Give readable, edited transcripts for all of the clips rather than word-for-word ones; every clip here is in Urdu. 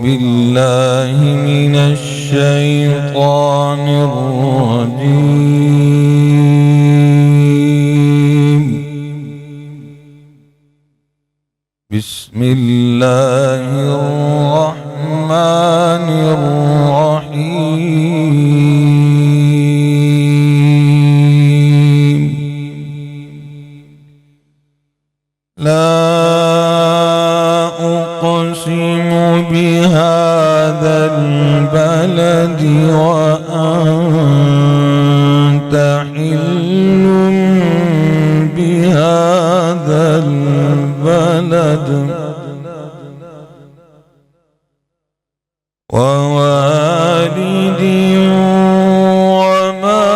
بالله من الشيطان الرجيم. بسم الله الرحمن الرحيم. لا أقسم بهذا البلد وأنت حل بهذا البلد ووالد وما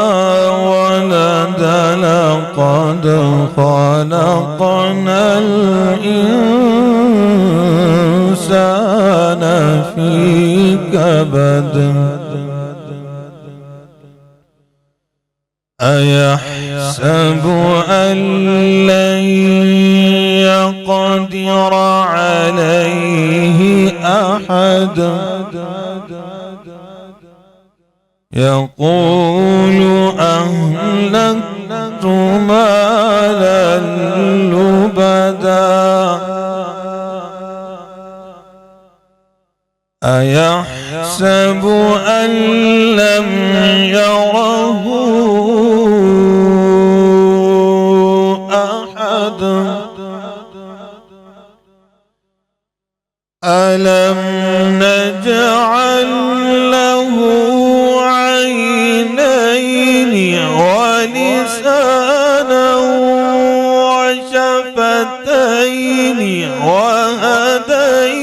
ولد لقد خلقنا الإنسان في كبد أيحسب أن لن يقدر عليه أحد يقول أهلكت مالا لبدا أيحسب أن لم يره أحد ألم نجعل له عينين ولسانا وشفتين وهديناه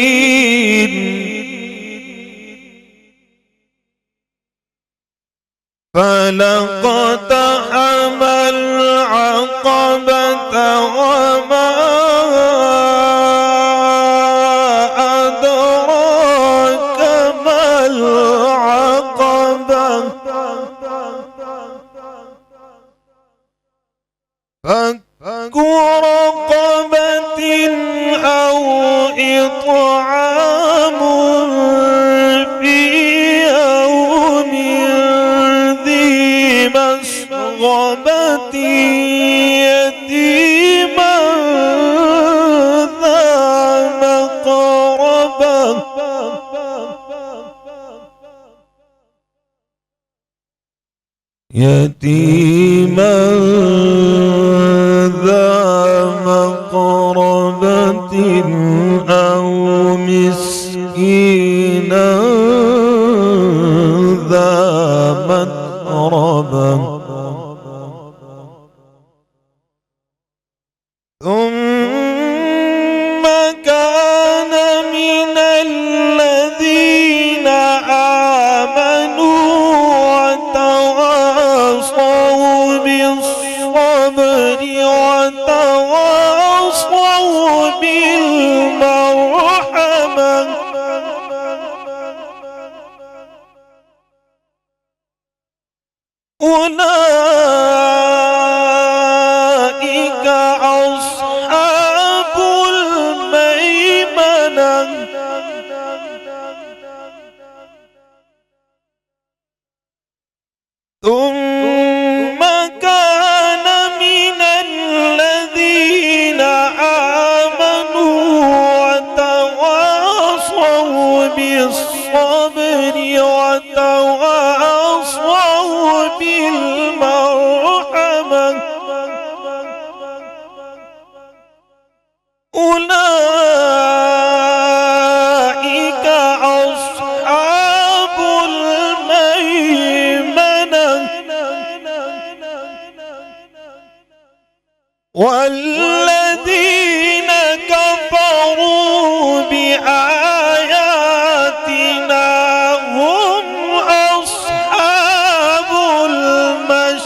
النجدين فلاقتحم العقبة وما أدراك ما العقبة فك رقبة أو إطعام في يوم ذي مسغبة يتيما ذا مقربة يتيما ذا مقربة أو مسكينا ذا متربة ثم كان من الذين آمنوا وتواصوا بالصبر وتواصوا بالمرحمة أولئك أصحاب الميمنة ثم كان من الذين آمنوا وتواصوا بالصبر وتواصوا بالمرحمة أولئك أصحاب الميمنة والذين كفروا بآياتنا هم أصحاب المشأمة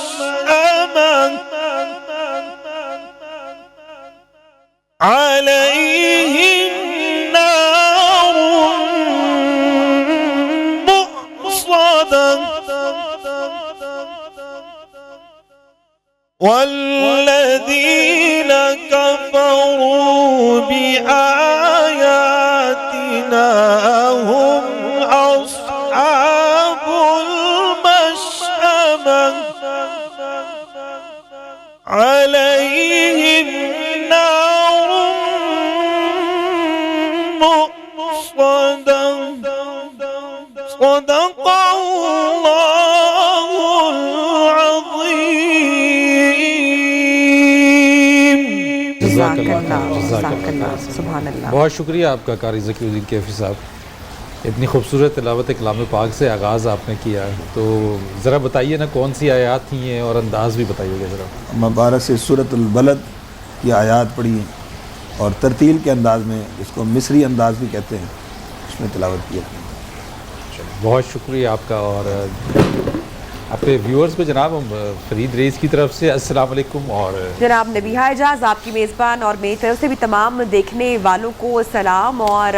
عليهم نار مؤصدة والذين كفروا بآياتنا هم أصحاب المشأمة عليهم نار مؤصدة صدق الله العظيم. جزاک اللہ سبحان اللہ. بہت شکریہ آپ کا قاری ذکی الدین کیفی صاحب. اتنی خوبصورت تلاوت کلام پاک سے آغاز آپ نے کیا، تو ذرا بتائیے نا کون سی آیات تھیں یہ، اور انداز بھی بتائیے گا ذرا. مبارک سے سورۃ البلد کی آیات پڑھی اور ترتیل کے انداز میں، جس کو مصری انداز بھی کہتے ہیں، اس میں تلاوت کیا. بہت شکریہ آپ کا. اور اپنے ویورز کو جناب ہم فرید رئیس کی طرف سے السلام علیکم، اور جناب نبیہہ اعجاز آپ کی میزبان، اور میری طرف سے بھی تمام دیکھنے والوں کو سلام. اور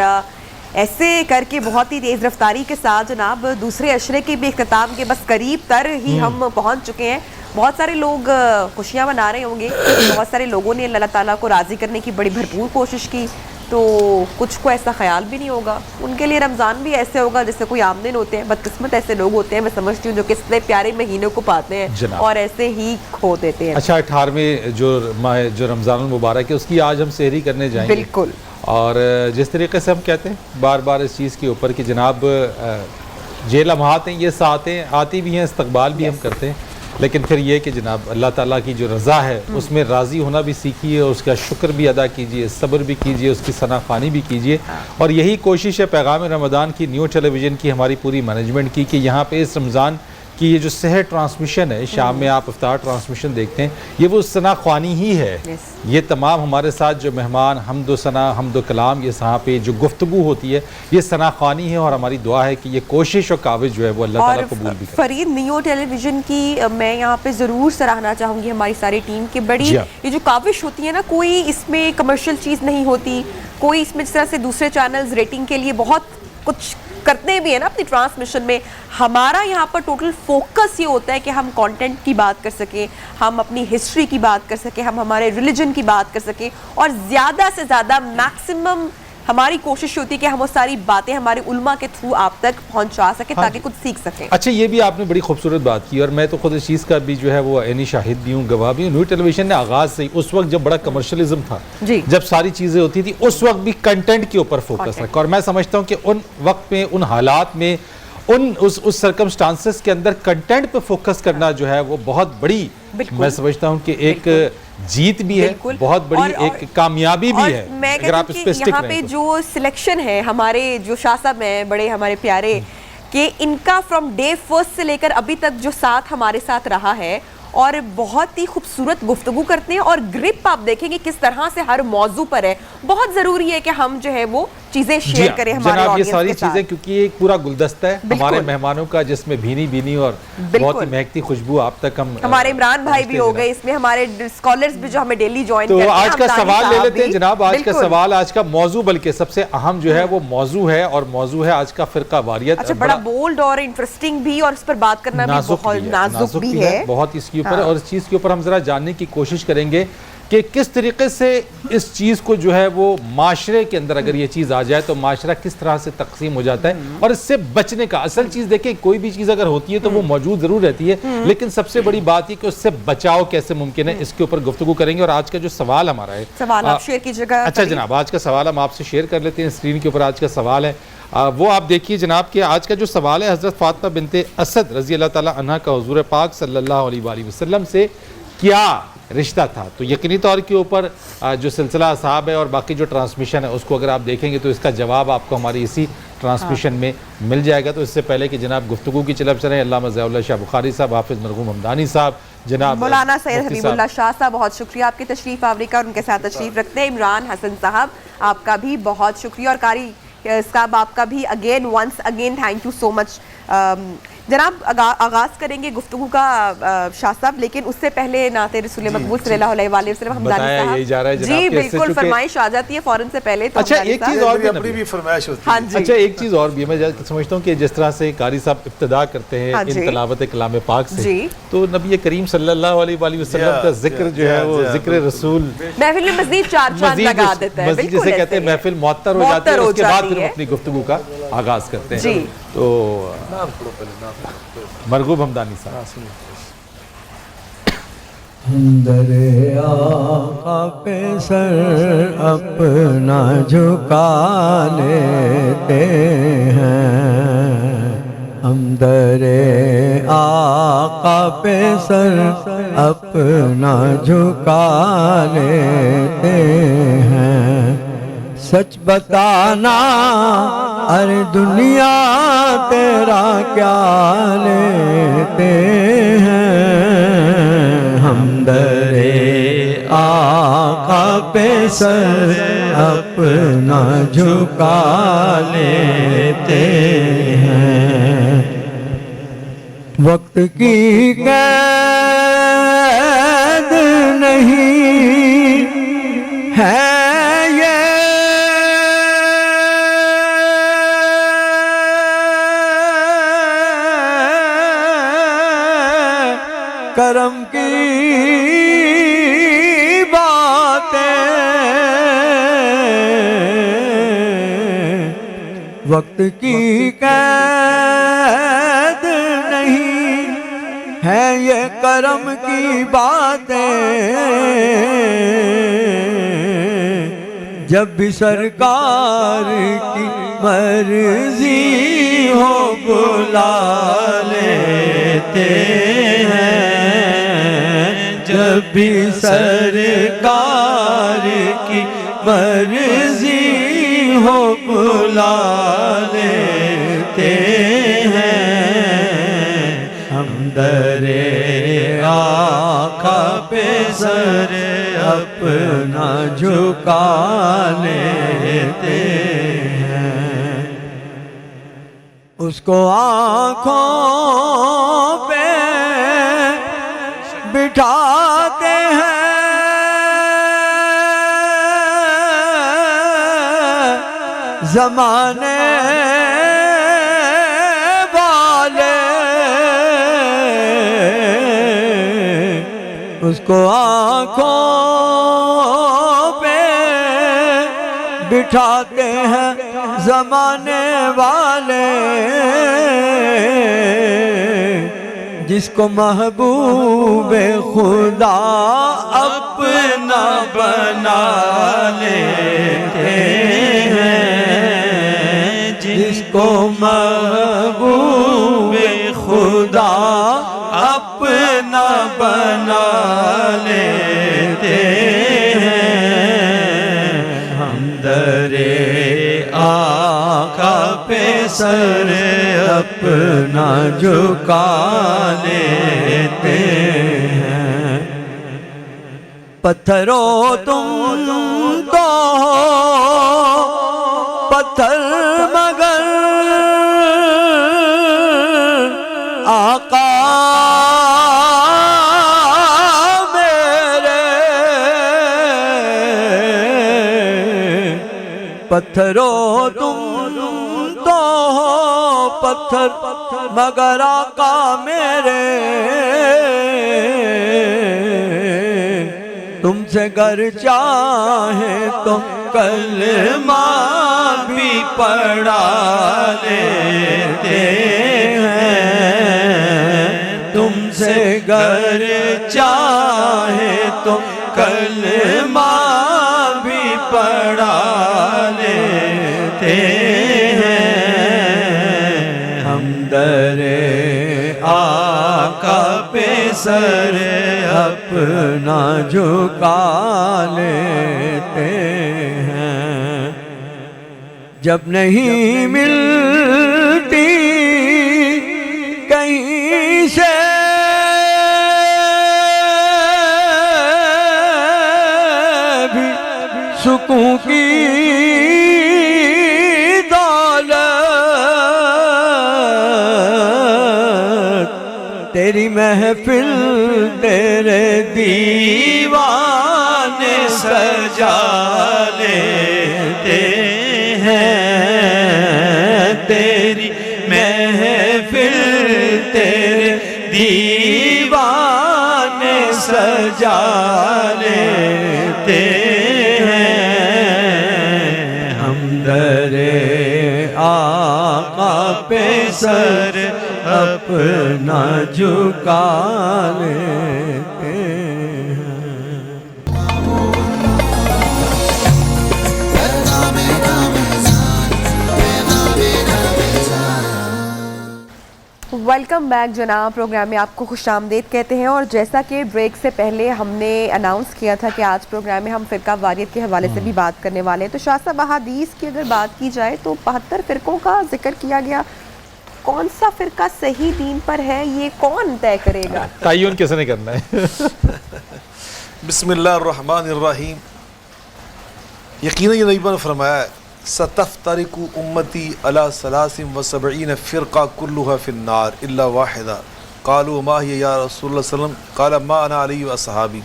ایسے کر کے بہت ہی تیز رفتاری کے ساتھ جناب دوسرے عشرے کے بھی اختتام کے بس قریب تر ہی ہم پہنچ چکے ہیں. بہت سارے لوگ خوشیاں منا رہے ہوں گے، بہت سارے لوگوں نے اللہ تعالیٰ کو راضی کرنے کی بڑی بھرپور کوشش کی، تو کچھ کو ایسا خیال بھی نہیں ہوگا. ان کے لیے رمضان بھی ایسے ہوگا جیسے کوئی آمدن ہوتے ہیں. بدقسمت ایسے لوگ ہوتے ہیں میں سمجھتی ہوں جو کہ اتنے پیارے مہینوں کو پاتے ہیں اور ایسے ہی کھو دیتے ہیں. اچھا 18ویں جو رمضان المبارک ہے اس کی آج ہم سحری کرنے جائیں گے. بالکل. اور جس طریقے سے ہم کہتے ہیں بار بار اس چیز کے اوپر کہ جناب یہ لمحات ہیں، یہ ساعتیں آتی بھی ہیں، استقبال بھی ہم کرتے ہیں، لیکن پھر یہ کہ جناب اللہ تعالیٰ کی جو رضا ہے اس میں راضی ہونا بھی سیکھیے، اس کا شکر بھی ادا کیجیے، صبر بھی کیجیے، اس کی ثنا خوانی بھی کیجیے. اور یہی کوشش ہے پیغام رمضان کی، نیو ٹیلی ویژن کی، ہماری پوری مینجمنٹ کی، کہ یہاں پہ اس رمضان کہ یہ جو سحر ٹرانسمیشن ہے، شام میں آپ افطار ٹرانسمیشن دیکھتے ہیں، یہ وہ ثنا خوانی ہی ہے. یہ تمام ہمارے ساتھ جو مہمان حمد و ثنا، حمد و کلام، یہ یہاں پہ جو گفتگو ہوتی ہے یہ ثنا خوانی ہے، اور ہماری دعا ہے کہ یہ کوشش اور کاوش جو ہے وہ اللہ تعالیٰ قبول بھی کرے. فرید نیو ٹیلی ویژن کی میں یہاں پہ ضرور سراہنا چاہوں گی ہماری ساری ٹیم کی. بڑی یہ جو کاوش ہوتی ہے نا، کوئی اس میں کمرشل چیز نہیں ہوتی، کوئی اس میں جس طرح سے دوسرے چینلز ریٹنگ کے لیے بہت کچھ کرتے بھی ہیں نا اپنی ٹرانسمیشن میں. ہمارا یہاں پر ٹوٹل فوکس یہ ہوتا ہے کہ ہم کانٹینٹ کی بات کر سکیں، ہم اپنی ہسٹری کی بات کر سکیں، ہم ہمارے ریلیجن کی بات کر سکیں، اور زیادہ سے زیادہ میکسیمم ہماری کوشش ہوتی ہے کہ ہم وہ ساری باتیں ہمارے علماء کے تھرو آپ تک پہنچا سکیں تاکہ کچھ سیکھ سکیں. اچھا یہ بھی آپ نے بڑی خوبصورت بات کی، اور میں تو خود اس چیز کا بھی جو ہے وہ عینی شاہد بھی ہوں، گواہ بھی ہوں. نیو ٹیلی ویژن نے آغاز سے اس وقت جب بڑا کمرشلزم تھا، جب ساری چیزیں ہوتی تھی، اس وقت بھی کنٹینٹ کے اوپر فوکس رکھا. اور میں سمجھتا ہوں کہ ان وقت میں، ان حالات میں، اس سرکمسٹانسز کے اندر کنٹینٹ پہ فوکس کرنا جو ہے وہ بہت بڑی، میں سمجھتا ہوں کہ ایک جیت بھی ہے، بہت بڑی ایک کامیابی بھی ہے. میں کہتی ہوں کہ یہاں پہ جو سلیکشن ہے، ہمارے جو شاہ صاحب ہیں بڑے ہمارے پیارے، کہ ان کا فرام ڈے فرسٹ سے لے کر ابھی تک جو ساتھ ہمارے ساتھ رہا ہے، اور بہت ہی خوبصورت گفتگو کرتے ہیں، اور گرپ آپ دیکھیں گے کس طرح سے ہر موضوع پر ہے. بہت ضروری ہے کہ ہم جو ہے وہ چیزیں شیئر کریں ہمارے جناب. یہ آڈینس ساری کے ساتھ. چیزیں کیونکہ یہ ایک پورا گلدستہ ہے ہمارے مہمانوں کا، جس میں بھینی بھینی اور بہت ہی مہکتی خوشبو آپ تک ہمارے عمران بھائی بھی ہو گئے اس میں، ہمارے اسکالرز بھی جو ہمیں ڈیلی جوائن کرتے ہیں. تو آج کا سوال لے لیتے ہیں جناب. آج کا سوال، آج کا موضوع، بلکہ سب سے اہم جو ہے وہ موضوع ہے، اور موضوع ہے آج کا فرقہ واریت. اچھا بڑا بولڈ اور انٹرسٹنگ بھی، اور اس پر بات کرنا بھی بہت نازک بھی ہے بہت اس کے اوپر. اور اس چیز کے اوپر ہم ذرا جاننے کی کوشش کریں گے کہ کس طریقے سے اس چیز کو جو ہے وہ معاشرے کے اندر اگر یہ چیز آ جائے تو معاشرہ کس طرح سے تقسیم ہو جاتا ہے، اور اس سے بچنے کا اصل چیز دیکھیں، کوئی بھی چیز اگر ہوتی ہے تو وہ موجود ضرور رہتی ہے، لیکن سب سے بڑی بات یہ کہ اس سے بچاؤ کیسے ممکن ہے، اس کے اوپر گفتگو کریں گے. اور آج کا جو سوال ہمارا ہے، سوال آپ شیئر کیجئے گا. اچھا جناب، آج کا سوال ہم آپ سے شیئر کر لیتے ہیں. اسکرین کے اوپر آج کا سوال ہے، وہ آپ دیکھیے جناب کہ آج کا جو سوال ہے، حضرت فاطمہ بنت اسد رضی اللہ تعالیٰ عنہ کا حضور پاک صلی اللہ علیہ وآلہ وسلم سے کیا رشتہ تھا؟ تو یقینی طور کے اوپر جو سلسلہ اصحاب ہے اور باقی جو ٹرانسمیشن ہے اس کو اگر آپ دیکھیں گے تو اس کا جواب آپ کو ہماری اسی ٹرانسمیشن میں مل جائے گا. تو اس سے پہلے کہ جناب گفتگو کی چلب چلیں، علامہ ضیاء اللہ شاہ بخاری صاحب، حافظ مرحوم حمدانی صاحب، جناب مولانا سید حبیب اللہ شاہ صاحب، بہت شکریہ آپ کی تشریف آوری کا. ان کے ساتھ تشریف رکھتے ہیں عمران حسن صاحب، آپ کا بھی بہت شکریہ. اور قاری صاحب آپ کا بھی once again thank you so much. جناب آغاز کریں گے گفتگو کا شاہ صاحب، لیکن اس سے پہلے نعت رسول مقبول صلی اللہ علیہ وآلہ وسلم حمدانی بتایا صاحب یہی جا رہا ہے جناب جی کہ اس سے بالکل چونکہ فرمائش آ جاتی ہے فوراً سے پہلے تو اچھا حمدانی ایک صاحب۔ چیز اور بھی اپنی بھی فرمائش ہوتی ہاں ہے۔ جی اچھا ایک چیز اور بھی میں سمجھتا ہوں کہ جس طرح سے قاری صاحب ابتدا کرتے ہیں ہاں ان جی تلاوت کلام پاک سے، جی تو نبی کریم صلی اللہ علیہ وآلہ وسلم کا ذکر جو ہے وہ ذکر رسول محفل میں مزید چار چاند لگا دیتا ہے، مزید بالکل جسے کہتے ہیں محفل معطر ہو جاتی ہے، اس کے بعد پھر ہم اپنی گفتگو کا آغاز کرتے ہیں۔ جی تو مرغوب حمدانی صاحب۔ در آقا پہ سر اپنا جھکا لیتے ہیں، ہم در آقا پہ سر اپنا جھکا لیتے ہیں۔ سچ بتانا ارے دنیا تیرا کیا لیتے ہیں، ہم در آقا پہ سر اپنا جھکا لیتے ہیں۔ وقت کی قید نہیں ہے کرم کی باتیں، وقت کی قید نہیں ہے یہ کرم کی باتیں، جب بھی سرکار کی مرضی ہو بلا لیتے ہیں، جب بھی سرکار کی مرضی ہو بلا لیتے ہیں، ہم در آقا پہ سر اپنا جھکا لیتے ہیں۔ اس کو آنکھوں پہ بٹھاتے ہیں، زمانے والے اس کو آنکھوں پہ بٹھاتے ہیں، زمانے والے جس کو محبوب خدا اپنا بنا لیتے ہیں، جس کو محبوب خدا اپنا بنا لیتے ہیں، ہم در آقا پہ سر اپنا جھکا لیتے ہیں۔ پتھرو تم تو پتھر مگر آقا میرے، پتھرو تم تو پتھر مگر آقا میرے، تم سے گر چاہیں تو کلمہ بھی پڑھا لیتے ہیں، تم سے گر چاہیں تو کلمہ بھی پڑھا لیتے ہیں، ہم در آقا پہ سر اپنا جھکا لیتے ہیں۔ جب نہیں ملتی کہیں سے بھی سکون کی دولت، محفل تیرے دیوانے سجا لیتے ہیں، تیری محفل تیرے دیوانے سجا لیتے ہیں، ہم درے آقا پہ سر اپنا جھکا لیتے ہیں۔ ویلکم بیک جناب، پروگرام میں آپ کو خوش آمدید کہتے ہیں، اور جیسا کہ بریک سے پہلے ہم نے اناؤنس کیا تھا کہ آج پروگرام میں ہم فرقہ واریت کے حوالے سے بھی بات کرنے والے ہیں، تو شاہ صاحب احادیث کی اگر بات کی جائے تو 72 فرقوں کا ذکر کیا گیا، کون سا فرقہ صحیح دین پر ہے یہ کون طے کرے گا؟ تعین کس نے کرنا ہے؟ بسم اللہ الرحمن الرحیم۔ یقیناً یہ نبی نے فرمایا ستفترق امتی علی 73 فرقہ کلھا فی النار الا واحدہ، قالوا ما ہی یا رسول اللہ صلی اللہ علیہ وسلم، قال ما انا علی و اصحابی۔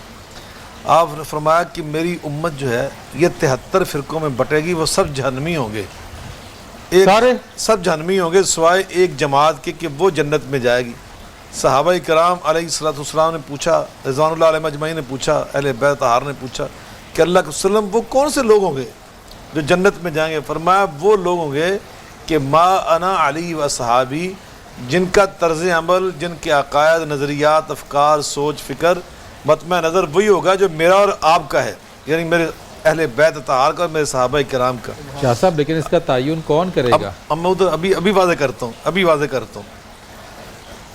آپ نے فرمایا کہ میری امت جو ہے یہ 73 فرقوں میں بٹے گی، وہ سب جہنمی ہوں گے، سب جہنمی ہوں گے سوائے ایک جماعت کے کہ وہ جنت میں جائے گی۔ صحابہ کرام علیہ السلام نے پوچھا، رضوان اللہ علیہ اجمعین نے پوچھا، اہل بیت طاہر نے پوچھا کہ اللہ کے وسلم وہ کون سے لوگ ہوں گے جو جنت میں جائیں گے؟ فرمایا وہ لوگ ہوں گے کہ ما انا علی و صحابی، جن کا طرز عمل، جن کے عقائد، نظریات، افکار، سوچ، فکر، مطمع نظر وہی ہوگا جو میرا اور آپ کا ہے، یعنی میرے اہل بیت طاہر کا اور میرے صحابہ کرام کا۔ شاہ صاحب لیکن اس کا تعین کون کرے گا؟ اب میں ادھر ابھی واضح کرتا ہوں،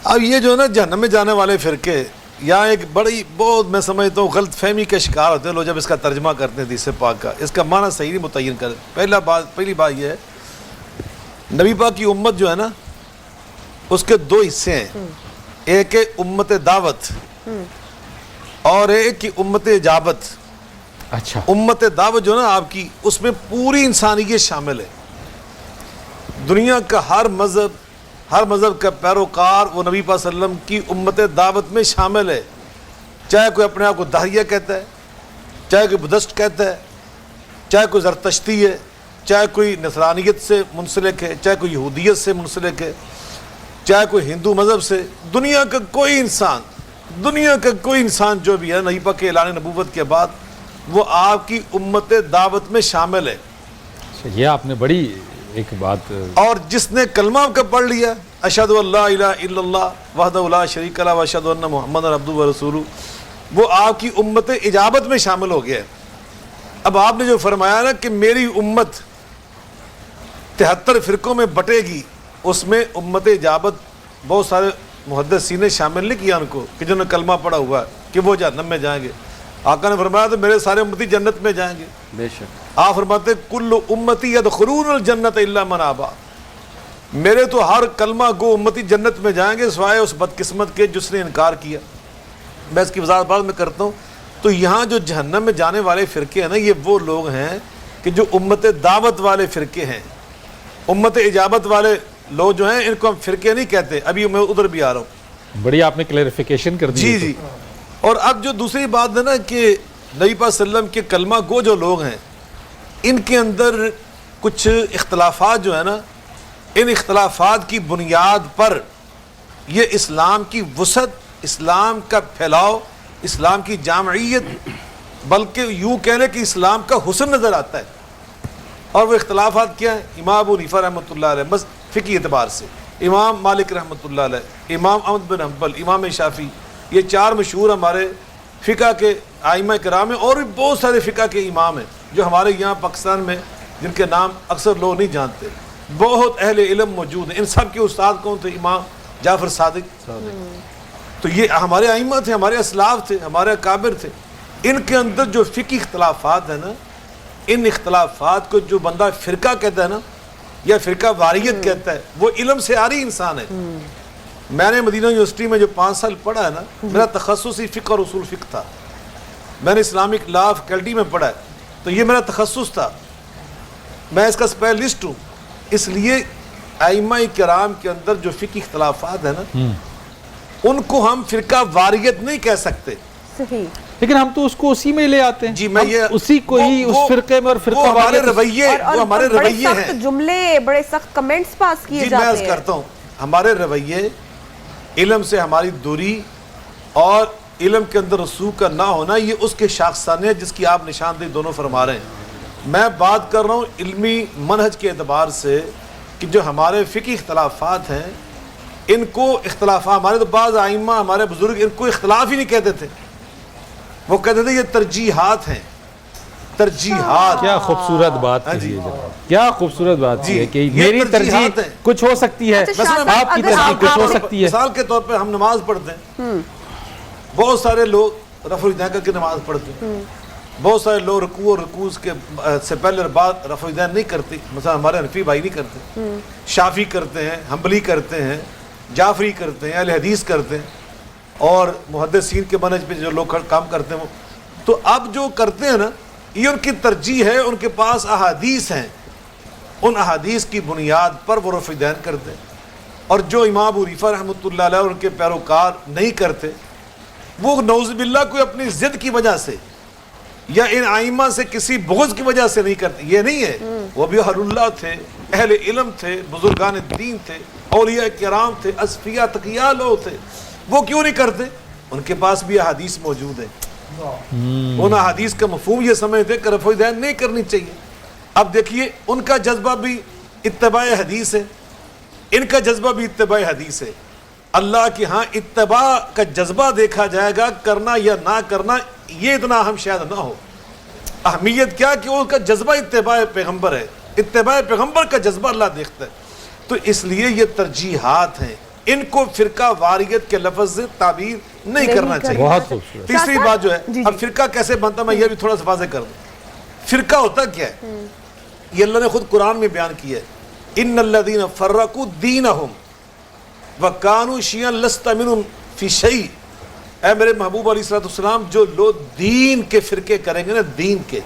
اب یہ جو ہے نا جہنم میں جانے والے فرقے، یہاں ایک بڑی بہت میں سمجھتا ہوں غلط فہمی کا شکار ہوتے ہیں لوگ جب اس کا ترجمہ کرتے ہیں حدیث پاک کا، اس کا معنی صحیح نہیں متعین کرتے۔ پہلی بات یہ ہے، نبی پاک کی امت جو ہے نا اس کے 2 حصے ہیں، ایک ہے امت دعوت اور ایک کی امت اجابت۔ اچھا، امت دعوت جو ہے نا آپ کی، اس میں پوری انسانیت شامل ہے، دنیا کا ہر مذہب کا پیروکار وہ نبی پاک صلی اللہ علیہ وسلم کی امت دعوت میں شامل ہے، چاہے کوئی اپنے آپ کو داہریہ کہتا ہے، چاہے کوئی بدشت کہتا ہے، چاہے کوئی زرتشتی ہے، چاہے کوئی نصرانیت سے منسلک ہے، چاہے کوئی یہودیت سے منسلک ہے، چاہے کوئی ہندو مذہب سے، دنیا کا کوئی انسان جو بھی ہے نبی پاک کے اعلان نبوت کے بعد وہ آپ کی امت دعوت میں شامل ہے۔ یہ آپ نے بڑی ایک بات، اور جس نے کلمہ کا پڑھ لیا اشہد ان لا الہ الا اللہ وحدہ لا شریک لہ واشہد ان محمد عبدہ ورسولہ، وہ آپ کی امت اجابت میں شامل ہو گیا ہے۔ اب آپ نے جو فرمایا نا کہ میری امت 73 فرقوں میں بٹے گی، اس میں امت اجابت بہت سارے محدثین نے شامل نہیں کیا ان کو کہ جنہوں نے کلمہ پڑھا ہوا ہے کہ وہ جہنم میں جائیں گے۔ آقا نے فرمایا تو میرے سارے امتی جنت میں جائیں گے۔ بے شک آپ فرماتے کل امتی یدخلون الجنت الا من ابا، میرے تو ہر کلمہ گو امتی جنت میں جائیں گے سوائے اس بدقسمت کے جس نے انکار کیا۔ میں اس کی وضاحت بعد میں کرتا ہوں۔ تو یہاں جو جہنم میں جانے والے فرقے ہیں نا، یہ وہ لوگ ہیں کہ جو امت دعوت والے فرقے ہیں، امت اجابت والے لوگ جو ہیں ان کو ہم فرقے نہیں کہتے۔ ابھی میں ادھر بھی آ رہا ہوں، بڑی آپ نے کلیریفیکیشن کر دی۔ جی۔ اور اب جو دوسری بات ہے نا کہ نبی پاک صلی اللہ علیہ وسلم کے کلمہ گو جو لوگ ہیں، ان کے اندر کچھ اختلافات جو ہے نا، ان اختلافات کی بنیاد پر یہ اسلام کی وسعت، اسلام کا پھیلاؤ، اسلام کی جامعیت، بلکہ یوں کہنے کہ اسلام کا حسن نظر آتا ہے۔ اور وہ اختلافات کیا ہیں؟ امام ابو حنیفہ رحمۃ اللہ علیہ بس فقہی اعتبار سے، امام مالک رحمۃ اللہ علیہ، امام احمد بن حنبل، امام شافعی، یہ 4 مشہور ہمارے فقہ کے ائمہ کرام ہیں، اور بھی بہت سارے فقہ کے امام ہیں جو ہمارے یہاں پاکستان میں جن کے نام اکثر لوگ نہیں جانتے، بہت اہل علم موجود ہیں۔ ان سب کے استاد کون تھے؟ امام جعفر صادق۔ تو یہ ہمارے ائمہ تھے، ہمارے اسلاف تھے، ہمارے اکابر تھے۔ ان کے اندر جو فقہی اختلافات ہیں نا، ان اختلافات کو جو بندہ فرقہ کہتا ہے نا، یا فرقہ واریت کہتا ہے، وہ علم سے آری انسان ہے۔ میں نے مدینہ یونیورسٹی میں جو 5 سال پڑھا ہے نا، میرا تخصص ہی فقہ اور اصول فقہ تھا۔ میں نے اسلامک لا فیکلٹی میں پڑھا ہے، تو یہ میرا تخصص تھا، میں اس کا اسپیشلسٹ ہوں۔ اس لیے ائمہ کرام کے اندر جو فقہی اختلافات ہیں نا، ان کو ہم فرقہ واریت نہیں کہہ سکتے. صحیح. لیکن ہم تو اس کو اسی میں لے آتے ہیں. جی میں یہ اسی کو ہی اس فرقے میں اور فرقہ وہ ہمارے واریت رویے وہ ہمارے رویے ہیں. جملے بڑے سخت کمنٹس پاس کیے جی میں جاتے عرض ہیں. کرتا ہوں ہمارے رویے، علم سے ہماری دوری اور علم کے اندر رسوخ کا نہ ہونا، یہ اس کے شاخسانے ہیں جس کی آپ نشاندہی دونوں فرما رہے ہیں. میں بات کر رہا ہوں علمی منہج کے اعتبار سے کہ جو ہمارے فقہی اختلافات ہیں ان کو اختلافات، ہمارے تو بعض ائمہ ہمارے بزرگ ان کو اختلاف ہی نہیں کہتے تھے، وہ کہتے تھے یہ ترجیحات ہیں. ترجیحات. کیا خوبصورت بات کہی ہے جناب، کیا خوبصورت بات جی، ہے کہ یہ میری ترجیح ترجیحات ہیں. کچھ ہو سکتی ہے، اچھا، شاہ آپ کی صاحب، ترجیح اگر کچھ ہو آپ- سکتی ہے. مثال کے طور پہ ہم نماز پڑھتے ہیں، بہت سارے لوگ رفع الیدین کر کے نماز پڑھتے ہیں، بہت سارے لوگ رکوع اور رکوع کے سے پہلے اور بعد رفع الیدین نہیں کرتے. مثلا ہمارے حنفی بھائی نہیں کرتے، شافعی کرتے ہیں، حنبلی کرتے ہیں، جعفری کرتے ہیں، اہل حدیث کرتے ہیں، اور محدثین کے منہج پہ جو لوگ کام کرتے ہیں وہ. تو اب جو کرتے ہیں نا یہ ان کی ترجیح ہے، ان کے پاس احادیث ہیں، ان احادیث کی بنیاد پر وہ رفع الیدین کرتے ہیں. اور جو امام ابو حنیفہ رحمۃ اللہ علیہ اور ان کے پیروکار نہیں کرتے، وہ نعوذ باللہ کوئی اپنی ضد کی وجہ سے یا ان ائمہ سے کسی بغض کی وجہ سے نہیں کرتے. یہ نہیں ہے، وہ بھی اہل اللہ تھے، اہل علم تھے، بزرگان دین تھے، اولیاء کرام تھے، اصفیاء تقیاء لوگ تھے. وہ کیوں نہیں کرتے؟ ان کے پاس بھی احادیث موجود ہیں. ان احادیث کا مفہوم یہ سمجھتے کہ رفع الیدین نہیں کرنی چاہیے. اب دیکھیے ان کا جذبہ بھی اتباع حدیث ہے، ان کا جذبہ بھی اتباع حدیث ہے. اللہ کے ہاں اتباع کا جذبہ دیکھا جائے گا، کرنا یا نہ کرنا یہ اتنا اہم شاید نہ ہو. اہمیت کیا کہ ان کا جذبہ اتباع پیغمبر ہے، اتباع پیغمبر کا جذبہ اللہ دیکھتا ہے. تو اس لیے یہ ترجیحات ہیں، ان کو فرقہ واریت کے لفظ سے تعبیر نہیں کرنا چاہیے. بہت خوبصورت. تیسری بات جو ہے، جی، اب فرقہ کیسے بنتا، میں یہ بھی تھوڑا سا واضح کر دوں. فرقہ ہوتا کیا ہے؟ یہ اللہ نے خود قرآن میں بیان کیا ہے، ان الذین فرقوا دینہم وکانوا شیعا لست منہم فی شیء. اے میرے محبوب علیہ الصلوۃ والسلام، جو لوگ دین کے فرقے کریں گے نا، دین کے،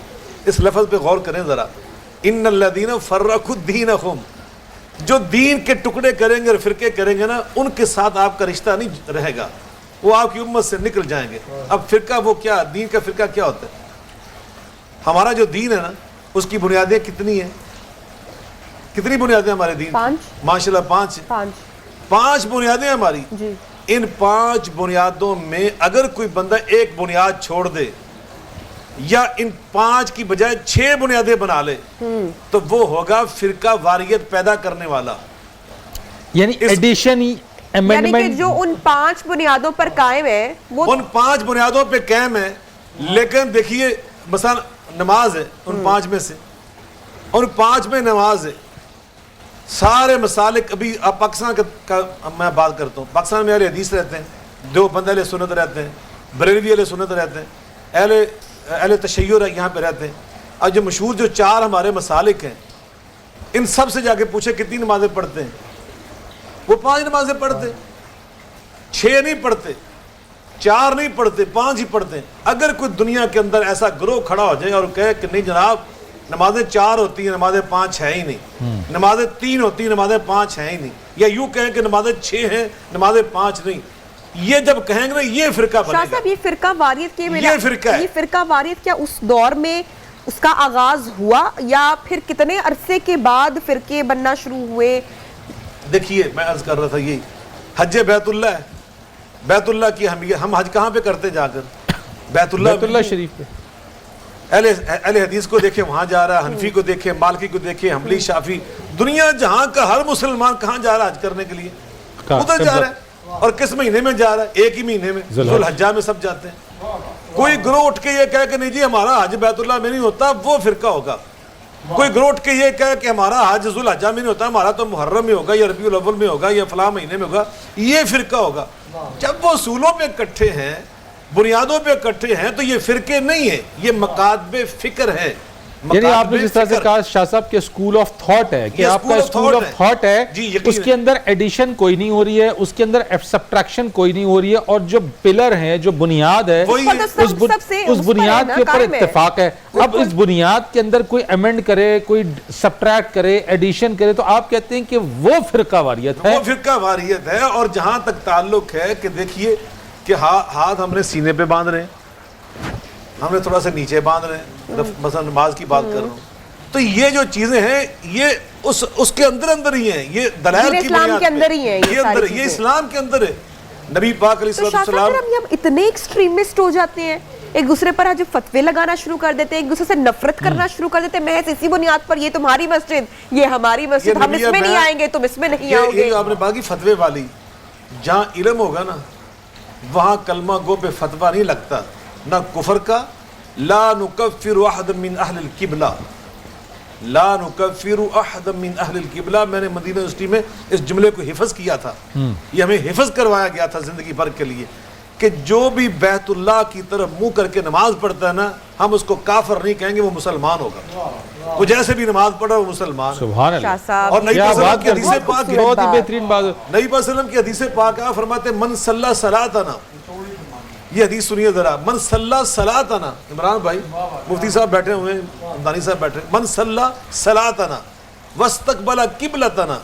اس لفظ پہ غور کریں ذرا. ان الذین فرقوا دینہم، جو دین کے ٹکڑے کریں گے اور فرقے کریں گے نا، ان کے ساتھ آپ کا رشتہ نہیں رہے گا، وہ آپ کی امت سے نکل جائیں گے. اب فرقہ وہ کیا، دین کا فرقہ کیا ہوتا ہے؟ ہمارا جو دین ہے نا اس کی بنیادیں کتنی ہیں؟ کتنی بنیادیں ہمارے دین؟ 5. ماشاءاللہ 5 ہیں. 5 بنیادیں ہماری. جی. ان 5 بنیادوں میں اگر کوئی بندہ ایک بنیاد چھوڑ دے یا ان 5 کی بجائے 6 بنیادیں بنا لے تو وہ ہوگا فرقہ واریت پیدا کرنے والا. یعنی ایڈیشن یعنی کہ امینڈمنٹ جو ان 5 بنیادوں پر قائم ہے وہ ان 5 بنیادوں پہ قائم ہے. لیکن دیکھیے مثلا نماز ہے ان 5 میں سے، ان 5 میں نماز ہے. سارے مسالک، ابھی آپ پاکستان کا میں بات کرتا ہوں، پاکستان میں اہل حدیث رہتے ہیں، دیوبند اہل سنت رہتے ہیں، بریلوی اہل سنت رہتے ہیں، اہل تشیع یہاں پہ رہتے ہیں. اب جو مشہور جو 4 ہمارے مسالک ہیں، ان سب سے جا کے پوچھے کتنی نمازیں پڑھتے ہیں؟ وہ 5 نمازیں پڑھتے، 6 نہیں پڑھتے، 4 نہیں پڑھتے، 5 ہی پڑھتے ہیں. اگر کوئی دنیا کے اندر ایسا گروہ کھڑا ہو جائے اور کہے کہ نہیں جناب نمازیں 4 ہوتی ہیں، نمازیں 5 ہیں ہی نہیں، نمازیں 3 ہوتی ہیں، نمازیں 5 ہیں ہی نہیں، یا یوں کہیں کہ نمازیں 6 ہیں، نمازیں 5 نہیں، یہ جب کہیں گے نا یہ فرقہ بنے شاہ گا. صاحب یہ فرقہ واریت کے یہ فرقہ ہے. یہ فرقہ واریت کیا اس دور میں اس کا آغاز ہوا یا پھر کتنے عرصے کے بعد فرقے بننا شروع ہوئے؟ دیکھیے میں عرض کر رہا تھا، یہ حج بیت اللہ ہے، بیت اللہ کی ہم حج کہاں پہ کرتے جا کر؟ بیت اللہ شریف پہ. اہل حدیث کو دیکھیں وہاں جا رہا ہے، حنفی کو دیکھیں، مالکی کو دیکھیں، حنبلی، شافعی، دنیا جہاں کا ہر مسلمان کہاں جا رہا ہے حج کرنے کے لیے؟ ادھر جا رہا ہے. اور کس مہینے میں جا رہا ہے؟ ایک ہی مہینے میں، ذوالحجہ میں سب جاتے ہیں. کوئی گروہ اٹھ کے یہ کہے کہ نہیں جی ہمارا حج بیت اللہ میں نہیں ہوتا، وہ فرقہ ہوگا. کوئی گروہ اٹھ کے یہ کہے کہ ہمارا حج ذوالحجہ میں نہیں ہوتا، ہمارا تو محرم میں ہوگا یا ربیع الاول میں ہوگا یا فلاں مہینے میں ہوگا، یہ فرقہ ہوگا. جب وہ اصولوں پہ اکٹھے ہیں، بنیادوں پہ اکٹھے ہیں، تو یہ فرقے نہیں ہیں، یہ مکاتب فکر ہے. یعنی آپ نے جس طرح سے فکر۔ کہا شاہ صاحب کے اسکول آف تھاٹ ہے کہ یہ آپ کا school of school of thought thought ہے۔ ہے، جی، یقین اس کے اندر ایڈیشن کوئی نہیں ہو رہی ہے، اس کے اندر سبٹریکشن کوئی نہیں ہو رہی ہے، اور جو پلر ہیں، جو بنیاد ہے، وہی ہے۔ اس بنیاد کے اوپر اتفاق ہے۔ اب اس بنیاد کے اندر کوئی ایمنڈ کرے، کوئی سبٹریکٹ کرے، ایڈیشن کرے، تو آپ کہتے ہیں کہ وہ فرقہ واریت ہے۔ وہ فرقہ واریت ہے۔ اور جہاں تک تعلق ہے کہ دیکھیے کہ ہاتھ ہم نے سینے پہ باندھ رہے ہیں، ہم نے تھوڑا سا نیچے باندھ رہے ہیں، مثلا نماز کی بات کر رہا ہوں، تو یہ جو چیزیں ہیں یہ اس کے اندر ہی ہیں، یہ دلائل کی اسلام کے اندر ہی ہیں یہ ساری یہ چیزیں۔ اسلام کے اندر ہے۔ نبی پاک علیہ تو شاہ صاحب السلام پھر ہم اتنے ایکسٹریمسٹ ہو جاتے ہیں، ایک دوسرے پر جو فتوے لگانا شروع کر دیتے ہیں، ایک دوسرے سے نفرت کرنا شروع کر دیتے ہیں، محض اسی بنیاد پر یہ تمہاری مسجد، یہ ہماری مسجد، ہم اس میں نہیں آئیں گے، تم اس میں نہیں آؤ گے۔ یہ آپ نے باقی فتوے والی، جہاں علم ہوگا نا وہاں کلمہ گو پہ فتویٰ نہیں لگتا، نہ کفر کا۔ لا نکفر احد من اہل القبلہ، لا نکفر احد من اہل القبلہ۔ میں نے مدینہ یونیورسٹی میں اس جملے کو حفظ کیا تھا، یہ ہمیں حفظ کروایا گیا تھا زندگی بھر کے لیے، کہ جو بھی بیت اللہ کی طرف منہ کر کے نماز پڑھتا ہے نا، ہم اس کو کافر نہیں کہیں گے، وہ مسلمان ہوگا۔ وہ جیسے بھی نماز پڑھا وہ مسلمان ہے۔ سبحان شاہ اللہ، صاحب اور نبی کیا صلی اللہ بات علیہ وسلم کی کر حدیث پاک ہے، بہت ہی بہترین بات۔ نبی صلی اللہ علیہ وسلم کی حدیث پاک ہے، فرماتے ہیں من صلی صلاتنا، یہ حدیث سنیے ذرا، من صلی صلاتنا، عمران بھائی مفتی صاحب بیٹھے ہوئے ہیں، دانی صاحب بیٹھے ہیں، من صلی صلاتنا واستقبل قبلتنا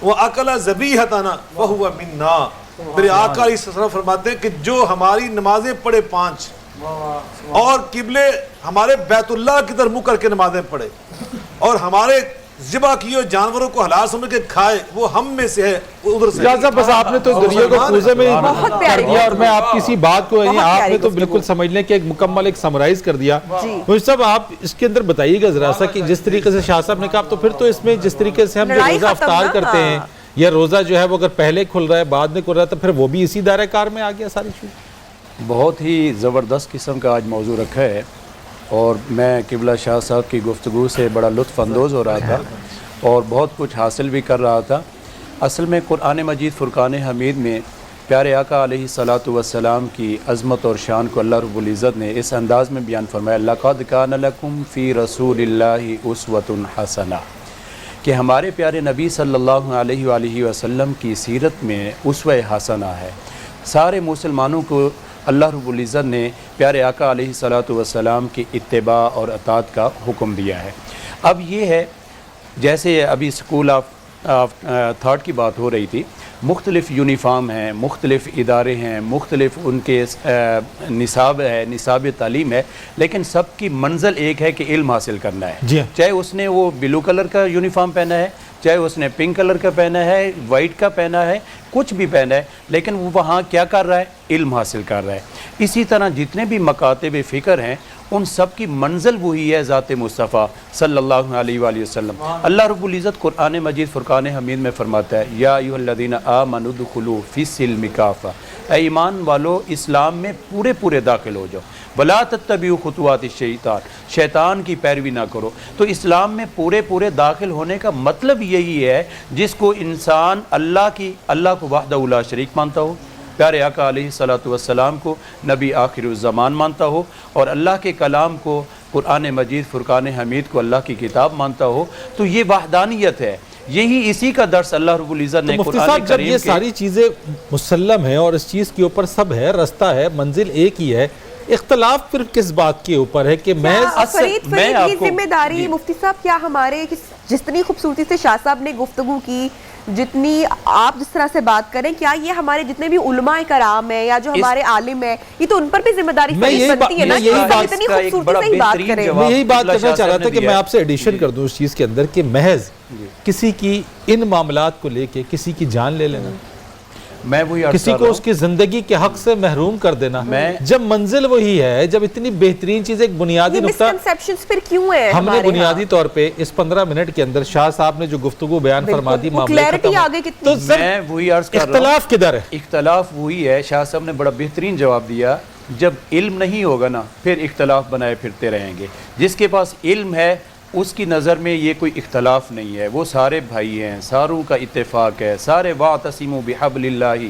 واکل ذبیحتنا فہو منا۔ میرے آقا علیہ السلام فرماتے ہیں کہ جو ہماری نمازیں پڑھے 5 اور قبلے ہمارے بیت اللہ کی طرف منہ کر کے نمازیں پڑھے، اور ہمارے ذبح کیے ہوئے جانوروں کو حلال سمجھ کے کھائے، وہ ہم میں سے ہے، وہ ادھر سے جہاں بس آپ نے تو دنیا کو کوزے میں بہت کر پیاری دیا، اور میں آپ کسی بات کو بہت آپ پیاری نے تو گفتگو۔ بالکل سمجھ لیں کہ ایک مکمل ایک سمرائز کر دیا۔ جی۔ مجھے صاحب آپ اس کے اندر بتائیے گا ذرا سا کہ جس طریقے سے شاہ صاحب نے کہا، تو پھر تو اس میں جس طریقے سے ہم جو لڑائی روزہ ختم افطار نا۔ کرتے ہیں، یا روزہ جو ہے وہ اگر پہلے کھل رہا ہے بعد میں کھل رہا ہے، تو پھر وہ بھی اسی دائرہ کار میں آ گیا ساری چیز۔ بہت ہی زبردست قسم کا آج موضوع رکھا ہے، اور میں قبلہ شاہ صاحب کی گفتگو سے بڑا لطف اندوز ہو رہا تھا اور بہت کچھ حاصل بھی کر رہا تھا۔ اصل میں قرآن مجید فرقان حمید میں پیارے آقا علیہ الصلاۃ والسلام کی عظمت اور شان کو اللہ رب العزت نے اس انداز میں بیان فرمایا، لَقَدْ كَانَ لَكُمْ فِي رَسُولِ اللَّهِ أُسْوَةٌ حَسَنَةٌ، کہ ہمارے پیارے نبی صلی اللہ علیہ وآلہ وسلم کی سیرت میں اسوہ حسنہ ہے۔ سارے مسلمانوں کو اللہ رب العزت نے پیارے آقا علیہ الصلاۃ والسلام کی اتباع اور اطاعت کا حکم دیا ہے۔ اب یہ ہے جیسے ابھی اسکول آف تھاٹ کی بات ہو رہی تھی، مختلف یونیفارم ہیں، مختلف ادارے ہیں، مختلف ان کے نصاب ہے، نصاب تعلیم ہے، لیکن سب کی منزل ایک ہے کہ علم حاصل کرنا ہے۔ جی۔ چاہے اس نے وہ بلو کلر کا یونیفارم پہنا ہے، چاہے اس نے پنک کلر کا پہنا ہے، وائٹ کا پہنا ہے، کچھ بھی پہنا ہے، لیکن وہ وہاں کیا کر رہا ہے؟ علم حاصل کر رہا ہے۔ اسی طرح جتنے بھی مکاتب فکر ہیں ان سب کی منزل وہی ہے ذات مصطفیٰ صلی اللہ علیہ وآلہ وسلم۔ اللہ رب العزت قرآن مجید فرقان حمید میں فرماتا ہے، یا ایھا الذین آمنوا ادخلوا فی السلم کافہ، اے ایمان والو اسلام میں پورے داخل ہو جاؤ، ولا تتبعوا خطوات الشیطان، شیطان کی پیروی نہ کرو۔ تو اسلام میں پورے داخل ہونے کا مطلب یہی ہے جس کو انسان اللہ کو وحدہ لا شریک مانتا ہو، پیارے آقا علیہ الصلاۃ والسلام کو نبی آخر الزمان مانتا ہو، اور اللہ کے کلام کو قرآن مجید فرقان حمید کو اللہ کی کتاب مانتا ہو، تو یہ وحدانیت ہے۔ یہی اسی کا درس اللہ رب العزت نے مفتی قرآن صاحب جب کریم یہ کے ساری چیزیں مسلم ہیں اور اس چیز کے اوپر سب ہے، رستہ ہے، منزل ایک ہی ہے، اختلاف پھر کس بات کے اوپر ہے کہ فرید یہ ذمہ داری مفتی صاحب کیا ہمارے جتنی خوبصورتی سے شاہ صاحب نے گفتگو کی، جتنی آپ جس طرح سے بات کریں، کیا یہ ہمارے جتنے بھی علماء کرام ہیں یا جو ہمارے عالم ہیں، یہ تو ان پر بھی ذمہ داری بنتی ہے نا کہ ہم اتنی خوبصورتی سے ہی بات کریں۔ میں یہی بات کرنا چاہ رہا تھا کہ میں آپ سے ایڈیشن کر دوں اس چیز کے اندر کہ محض کسی کی ان معاملات کو لے کے کسی کی جان لے لینا، میں وہی کسی کو اس کی زندگی کے حق سے محروم کر دینا، جب منزل وہی ہے، جب اتنی بہترین چیز ایک بنیادی نقطہ پھر کیوں ہے ہم نے بنیادی طور پہ اس 15 منٹ کے اندر شاہ صاحب نے جو گفتگو بیان فرما دی، معاملے ختم، تو میں وہی عرض کر رہا ہوں، اختلاف کدھر ہے؟ اختلاف وہی ہے، شاہ صاحب نے بڑا بہترین جواب دیا، جب علم نہیں ہوگا نا پھر اختلاف بنائے پھرتے رہیں گے۔ جس کے پاس علم ہے اس کی نظر میں یہ کوئی اختلاف نہیں ہے، وہ سارے بھائی ہیں، ساروں کا اتفاق ہے، سارے وَاعْتَصِمُوا بِحَبْلِ اللَّهِ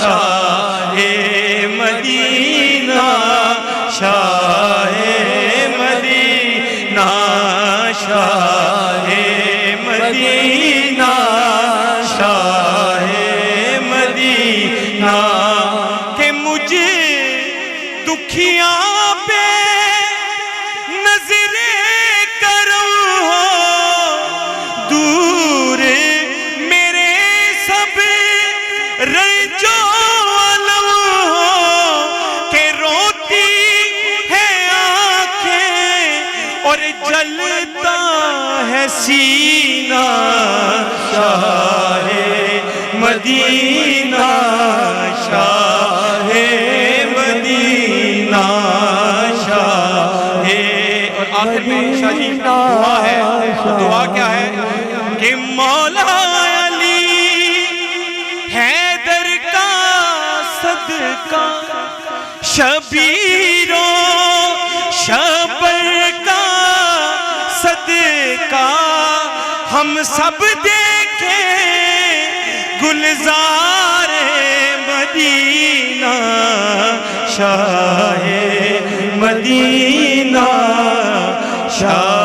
شاہ مدینہ شاہ مدینہ شاہ مدینہ شاہ مدینہ کہ مجھے دکھیاں پہ نظر کرم ہو دور میرے سب رنجو علم ہو کہ روتی ہے آنکھیں اور جلتا ہے سینہ شاہ مدینہ شاہ مدینہ شاہ اور آخر میں شاہ جی دعا ہے دعا کیا ہے کہ مولا علی حیدر کا صدقہ شبیر و شبر کا صدقہ ہم سب دیکھیں گلزار مدینہ شاہ مدینہ شاہ